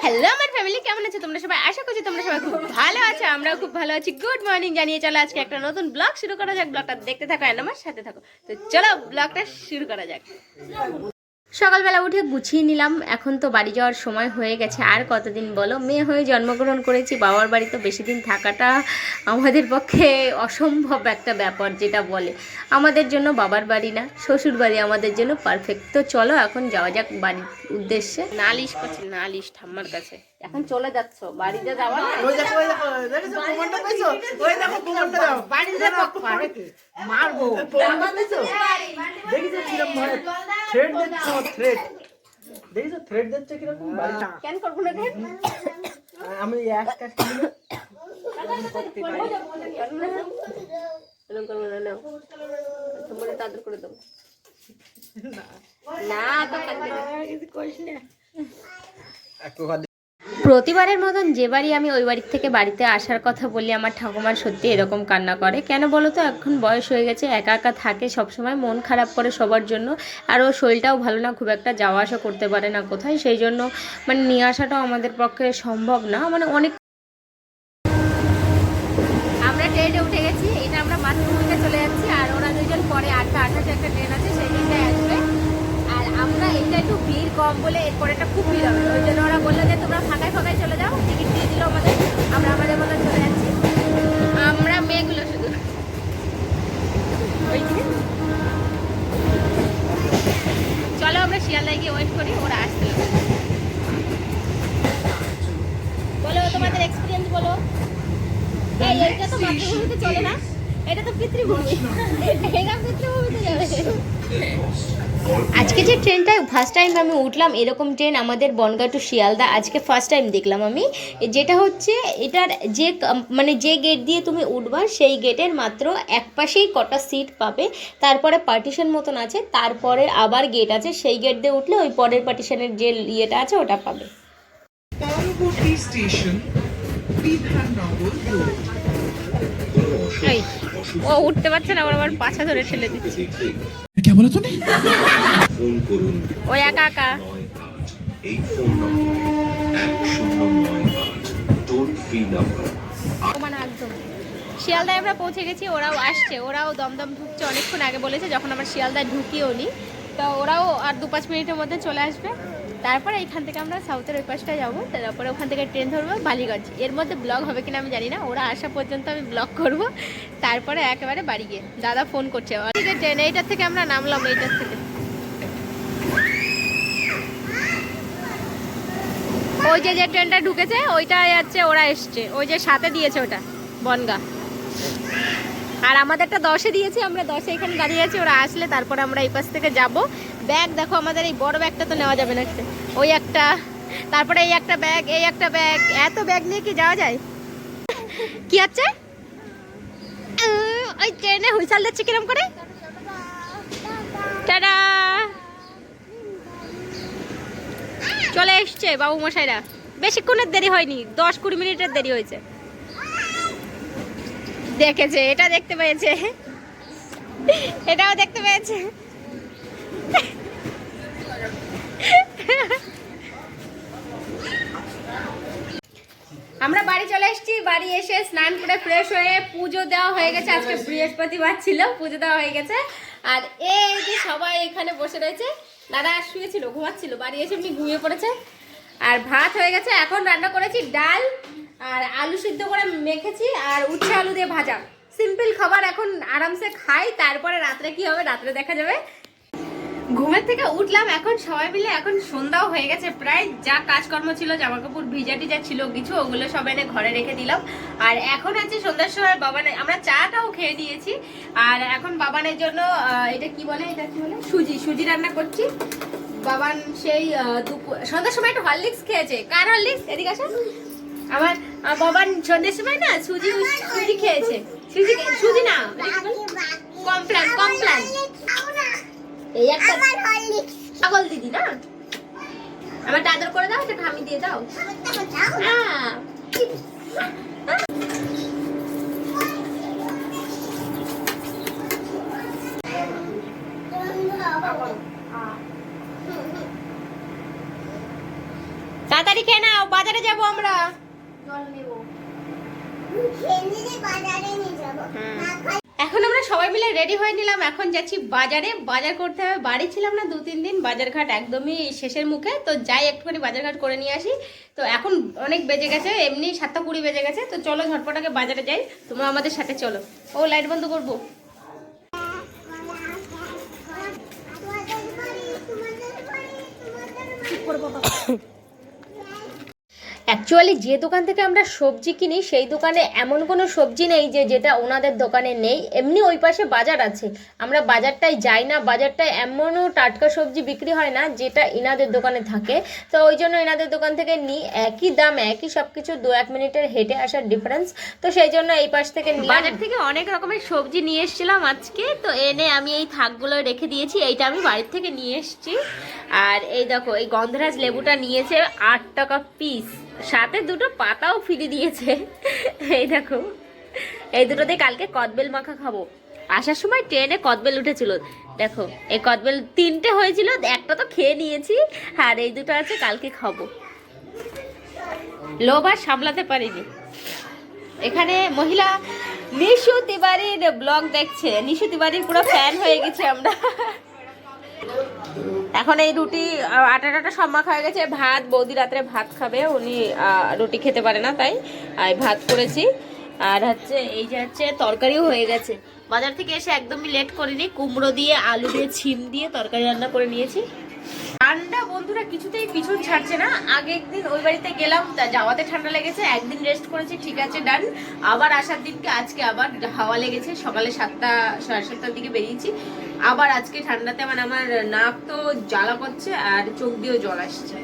Hello আমার family, কেমন আছো তোমরা সবাই? আশা করছি তোমরা সবাই খুব ভালো আছো, আমরাও খুব ভালো আছি। গুড মর্নিং জানিয়ে চলো আজকে একটা নতুন ব্লগ শুরু করা যাক। ব্লগটা দেখতে থাকো আর আমার সাথে থাকো। তো চলো ব্লগটা শুরু করা যাক। সকালবেলা উঠে গুছিয়ে নিলাম, এখন তো বাড়ি যাওয়ার সময় হয়ে গেছে। আর কতদিন বলো, মেয়ে হয়ে জন্মগ্রহণ করেছি, বাবার বাড়িতে বেশি দিন থাকাটা আমাদের পক্ষে অসম্ভব একটা ব্যাপার। যেটা বলে আমাদের জন্য বাবার বাড়ি না, শ্বশুর বাড়ি আমাদের জন্য পারফেক্ট। তো চলো এখন যাওয়া যাক বাড়ির উদ্দেশ্যে। নালিশ করছি, নালিশ ঠাম্মার কাছে। এখন চলে যাচ্ছ বাড়িতে যাওয়া না? মারবো থ্রেড দিচ্ছে কিরকম কেন করবো না? আমি এক কাজ তাদের করে দেবো না, তো কিছু করিস না। প্রতিবারের মতন যে বাড়ি আমি ওই বাড়ির থেকে বাড়িতে আসার কথা বলি, আমার ঠাকুমার সত্যি এরকম কান্না করে। কেন বলো তো, এখন বয়স হয়ে গেছে, একা একা থাকে, সবসময় মন খারাপ করে সবার জন্য। আর ওর শরীরটাও ভালো না, খুব একটা যাওয়া আসা করতে পারে না কোথায়, সেই জন্য মানে নিয়ে আসাটাও আমাদের পক্ষে সম্ভব না। মানে অনেক আমরা ট্রেনে উঠে গেছি, এটা আমরা মাতৃভূমিতে চলে যাচ্ছি। আর ওরা দুজন পরে 8:28 একটা ট্রেন আছে, সেই দিনটায় আসবে। আর আমরা এটা একটু ভিড় কম বলে এরপরে এটা খুব ভিড় হবে, ওই জন্য ওরা বললো যে তোমরা ফাঁকায় ফাঁকায় চলে যাও। টিকিট দিয়ে দিল আমাদের, আমরা আমাদের মতো চলে যাচ্ছি। আমরা মেয়েগুলো শুধু চলো আমরা শিয়ালদায় গিয়ে ওয়েট করি, ওরা আসতে। বলো তোমাদের এক্সপিরিয়েন্স বলো। এইটা তো মাতৃভূমিতে চলে না, এটা তো পিতৃভূমি, এটা পিতৃভূমিতে যাবে। আজকে যে ট্রেনটা ফার্স্ট টাইম আমি উঠলাম, এরকম ট্রেন আমাদের বনগাঁ টু শিয়ালদা আজকে ফার্স্ট টাইম দেখলাম আমি। যেটা হচ্ছে এটার যে মানে যে গেট দিয়ে তুমি উঠবা, সেই গেটের মাত্র এক পাশেই কটা সিট পাবে, তারপরে পার্টিশন মতন আছে, তারপরে আবার গেট আছে, সেই গেট দিয়ে উঠলে ওই পরের পার্টিশনের যে ইয়েটা আছে ওটা পাবে। পরবর্তী স্টেশন বিধাননগর রোড। ও উঠতে পারছে না, আবার পাছা ধরে ঠেলে দিচ্ছে। কে বলো তুমি? ফোন করুন ওই একা একা। এই ফোন নম্বর 1098 টোল ফ্রি নাম্বার। মানে একদম শিয়ালদায় আমরা পৌঁছে গেছি, ওরাও আসছে, ওরাও দমদম ঢুকছে অনেকক্ষণ আগে বলেছে, যখন আমরা শিয়ালদায় ঢুকিও নি। তো ওরাও আর 2-5 মিনিটের মধ্যে চলে আসবে। তারপরে এইখান থেকে আমরা সাউথের ওই পাশটায় যাবো, তারপরে ওখান থেকে ট্রেন ধরবো বালিগঞ্জ। এর মধ্যে ব্লগ হবে কিনা আমি জানি না, ওরা আসা পর্যন্ত আমি ব্লগ করব, তারপরে একেবারে বাড়ি গিয়ে। দাদা ফোন করছে, ঠিক আছে ট্রেন এইটার থেকে আমরা নামলাম, এইটার থেকে। ওই যে যে ট্রেনটা ঢুকেছে ওইটা যাচ্ছে, ওরা এসছে, ওই যে সাথে দিয়েছে ওটা বনগাঁ। আর আমাদেরটা 10-এ দিয়েছে, আমরা 10-এ এখানে দাঁড়িয়ে আছি, ওরা আসলে তারপরে আমরা এই পাশ থেকে যাব। ব্যাগ দেখো, আমাদের এই বড় ব্যাগটা তো নেওয়া যাবে না, ওই একটা, তারপরে এই একটা ব্যাগ, এই একটা ব্যাগ, এত ব্যাগ নিয়ে কি যাওয়া যায়? কি হচ্ছে ওই ট্রেনে হুইসাল দিচ্ছে কিরম করে। টাটা, চলে এসছে বাবু মশাইরা। বেশিক্ষণের দেরি হয়নি, 10-20 মিনিটের দেরি হয়েছে। দেখেছে, এটা দেখতে পেয়েছে, এটাও দেখতে পেয়েছে। আমরা বাড়ি চলে এসেছি, বাড়ি এসে স্নান করে ফ্রেশ হয়ে পুজো দেওয়া হয়ে গেছে। আজকে বৃহস্পতিবার ছিল, পুজো দেওয়া হয়ে গেছে। আর এই যে সবাই এখানে বসে রয়েছে, দাদা শুয়েছিল, ঘুমাচ্ছিল, বাড়ি এসে এমনি ঘুমিয়ে পড়েছে। আর ভাত হয়ে গেছে, এখন রান্না করেছি ডাল আর আলু সিদ্ধ করে মেখেছি, আর উচ্ছে আলু দিয়ে ভাজা। সিম্পল খাবার, এখন আরামসে খাই, তারপরে রাত্রে কি হবে রাত্রে দেখা যাবে। ঘুমের থেকে উঠলাম এখন সবাই মিলে, এখন সন্ধ্যাও হয়ে গেছে প্রায়। যা কাজকর্ম ছিল, জামা কাপড় ভিজা টিজা ছিল কিছু, ওগুলো সব এনে ঘরে রেখে দিলাম। আর এখন আছে সন্ধ্যার সময় বাবানের, আমরা চাটাও খেয়ে দিয়েছি। আর এখন বাবানের জন্য এটা কি বলে সুজি রান্না করছি। বাবান সেই সন্ধ্যার সময় একটু হরলিক্স খেয়েছে। কার হরলিক্স? এদিকে আসো। আমার বাবান সন্ধ্যার সময় না সুজি খেয়েছে। সুজি না, কমপ্ল্যান। এই একটা পাগল দিদি না, আমার আদর করে দাও, এটা খামি দিয়ে দাও। তাড়াতাড়ি তাড়াতাড়ি খেয়ে নাও, বাজারে যাব আমরা। এখন আমরা সবাই মিলে রেডি হয়ে নিলাম, এখন যাচ্ছি বাজারে। বাজার করতে হবে, বাড়ি ছিলাম না 2-3 দিন, বাজার ঘাট একদমই শেষের মুখে, তো যাই একটুখানি বাজার ঘাট করে নিয়ে আসি। তো এখন অনেক বেজে গেছে, এমনি 7:20 বেজে গেছে, তো চলো ঝটপটাকে বাজারে যাই, তোমরা আমাদের সাথে চলো। ও লাইট বন্ধ করবো। অ্যাকচুয়ালি যে দোকান থেকে আমরা সবজি কিনি সেই দোকানে এমন কোনো সবজি নেই যে যেটা ওনাদের দোকানে নেই। এমনি ওই পাশে বাজার আছে, আমরা বাজারটায় যাই না, বাজারটায় এমনও টাটকা সবজি বিক্রি হয় না যেটা ইনাদের দোকানে থাকে। তো ওই জন্য ইনাদের দোকান থেকে নিই, একই দাম একই সব কিছু, 2-1 মিনিটের হেঁটে আসার ডিফারেন্স। তো সেই জন্য এই পাশ থেকে বাজার থেকে অনেক রকমের সবজি নিয়ে এসেছিলাম আজকে। তো এনে আমি এই থাকগুলো রেখে দিয়েছি, এইটা আমি বাড়ির থেকে নিয়ে এসেছি। আর এই দেখো এই গন্ধরাজ লেবুটা নিয়েছে 8 টাকা পিস, সাথে দুটো পাতাও ফ্রি দিয়েছে। এই দেখো এই দুটোতে কালকে কদবেল মাখা খাবো। আসার সময় ট্রেনে কদবেল উঠেছিল, দেখো এই কদবেল 3টে হয়েছিল, একটা তো খেয়ে নিয়েছি, আর এই দুটো আছে কালকে খাবো। লোভ আর সামলাতে পারিনি। এখানে মহিলা নিশু তিওয়ারির ব্লগ দেখছে, নিশু তিওয়ারির পুরো ফ্যান হয়ে গেছি আমরা। এখন এই রুটি আটা সব মাখা হয়ে গেছে, ভাত বৌদি রাত্রে ভাত খাবে, উনি রুটি খেতে পারে না, তাই ভাত করেছি। আর হচ্ছে এই যে হচ্ছে তরকারিও হয়ে গেছে। বাজার থেকে এসে একদমই লেট করিনি, কুমড়ো দিয়ে আলু দিয়ে ছিম দিয়ে তরকারি রান্না করে নিয়েছি। ঠান্ডা বন্ধুরা কিছুতেই পিছন ছাড়ছে না। আগে একদিন ওই বাড়িতে গেলাম, তা যাওয়াতে ঠান্ডা লেগেছে, একদিন রেস্ট করেছি, ঠিক আছে ডান। আবার আসার দিনকে আজকে আবার হাওয়া লেগেছে, সকালে 7টা-7:30 দিকে বেরিয়েছি। আবার আজকে ঠান্ডাতে মানে আমার নাক তো জ্বালা করছে আর চোখ দিয়েও জল আসছে।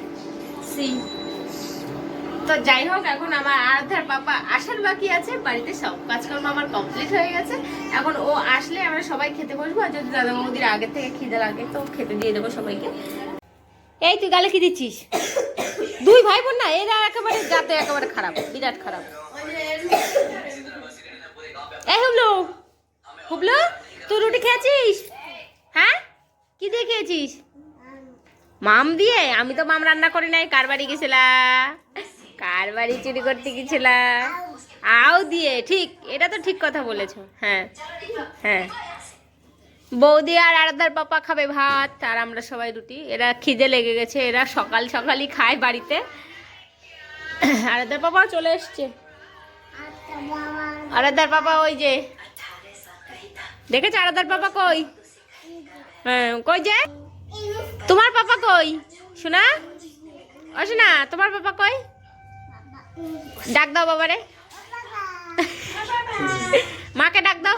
তো যাই হোক, এখন আমার আরাধ্যার পাপা আসার বাকি আছে, বাড়িতে সব কাজকর্ম আমার কমপ্লিট হয়ে গেছে। এখন ও আসলে আমরা সবাই খেতে বসবো, আর যদি দাদা বৌদির আগে থেকে খিদে লাগে তো খেতে দিয়ে দেবো সবাইকে। এই তুই গালে কি দিচ্ছিস? 2 ভাই বোন না, এরা একেবারে যাতে একেবারে খারাপ, বিরাট খারাপ। এই হুবলু, হুবলু তুই রুটি খেয়েছিস? হ্যাঁ, কি দিয়ে খেয়েছিস? মাম দিয়ে? আমি তো মাম রান্না করি নাই, কার বাড়ি গেছিলা? কার বাড়ি চুরি করতে গেছিলা? আও দিয়ে, ঠিক, এটা তো ঠিক কথা বলেছো। হ্যাঁ হ্যাঁ, বৌদি আর আরাধ্যার পাপা খাবে ভাত, আর আমরা সবাই রুটি। এরা খিদে লেগে গেছে, এরা সকাল সকালই খায় বাড়িতে। আরাধ্যার পাপাও চলে এসছে। আরাধ্যার পাপা ওই যে দেখেছ, আরাধ্যার পাপা কই? হ্যাঁ কই যে তোমার পাপা কই? শোনা ও শোনা, তোমার পাপা কই? ডাক দাও বাবারে, মাকে ডাক দাও,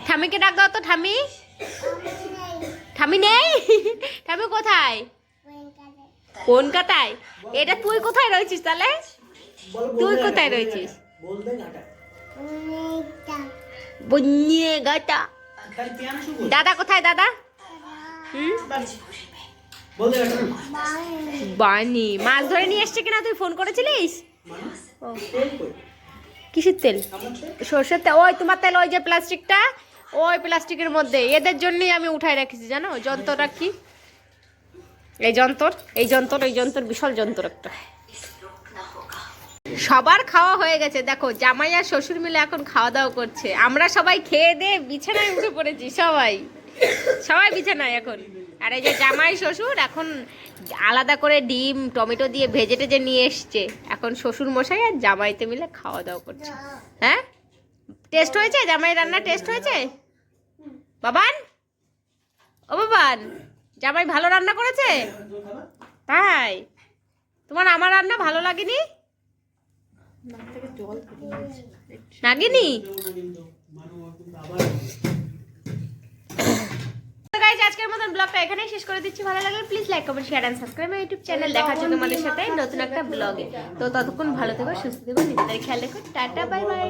ঠামিকে ডাক দাও তো। ঠামি, ঠামি নেই? ঠামি কোথায়? কলকাতায়? এটা তুই কোথায় রয়েছিস তাহলে? তুই কোথায় রয়েছিস? বন্যে গাটা। দাদা কোথায়? দাদা বানি মাছ ধরে নিয়ে এসছে কিনা? তুই ফোন করেছিলিস? কিসের তেল? সর্ষের তেল? ওই তোমার তেল, ওই যে প্লাস্টিকটা, ওই প্লাস্টিকের মধ্যে। এদের জন্যই আমি উঠাই রাখছি, জানো যন্ত্রটা কি? এই যন্ত্র বিশাল যন্ত্র একটা। সবার খাওয়া হয়ে গেছে, দেখো জামাই আর শ্বশুর মিলে এখন খাওয়া দাওয়া করছে। আমরা সবাই খেয়ে দিয়ে বিছানায় উঠে পড়েছি, সবাই বিছানায় এখন। আর এই যে জামাই শ্বশুর এখন আলাদা করে ডিম টমেটো দিয়ে ভেজে টেজে নিয়ে এসছে। এখন শ্বশুর মশাই আর জামাইতে মিলে খাওয়া দাওয়া করছে। হ্যাঁ, টেস্ট হয়েছে? জামাই রান্না টেস্ট হয়েছে? বাবান, ও বাবান, জামাই ভালো রান্না করেছে? তাই? তোমার আমার রান্না ভালো লাগেনি? লাগেনি? আজকের মতন ব্লগটা এখানেই শেষ করে দিচ্ছি। ভালো লাগলে please like comment share and subscribe my YouTube channel. দেখা হচ্ছে তোমাদের সাথে নতুন একটা ব্লগে। তো ততক্ষণ ভালো থেকো, সুস্থ থেকো, নিজেদের খেয়াল রেখো। Tata, bye bye.